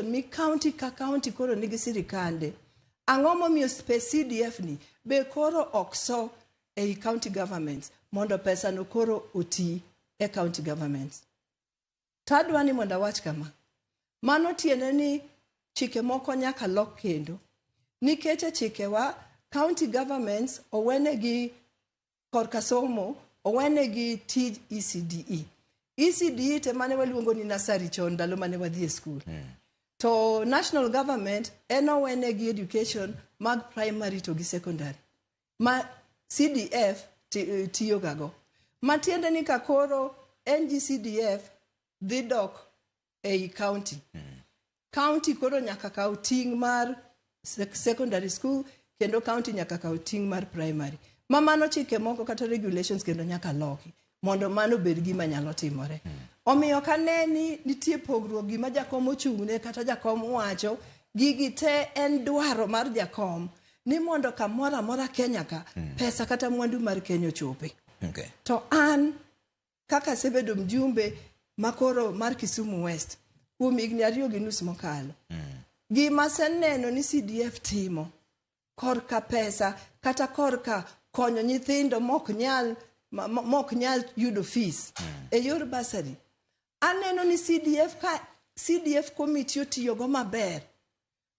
education mi county ka county koro nigi sirikande. Ang'o momiyo space CDF ni be koro okso ei county governments mondo pesa no koro oti e county governments. Tadwa ni mondo awach kama. Mano tiende ni chike moko nyaka lok kendo. Nikech chikewa county governments owenegi korka somo, owenegi tij ECDE. ECDE te mane waluongo ni nursery chon ndalo mane wadhi e school. To national government owenegi education mag primary to gi secondary. Ma CDF tiyo gago. Matiende ni kakoro NGCDF dhi dok ei county. County koro nyaka kaw ting mar secondary school kendo county nyaka kaw ting mar primary. Mano chike moko kata regulations kendo nyaka loki mondo mano bed gima nyalo timore. Omiyo kaneni nitie pogruok gima jakom ochung'ne kata jakom wacho gigi te en dwaro mar jakom ni mondo kamora mora Kenya ka pesa kata mwandu mar Kenya chope. To an kaka sebedo mjumbe makoro mar Kisumu West kuom higni 2.5 mokalo. Gima seneno ni CDF timo korka pesa kata korka konyo nyithindo mok nyal yudo fees e yor basari. Aneno ni CDF committee otiyo go maber.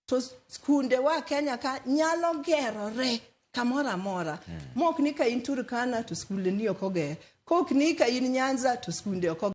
To skunde wa Kenya ka nyalo gerore kamora mora. Mok ni ka in Turkana to skunde ni ok oger. Kok ni ka in Nyanza to skunde ok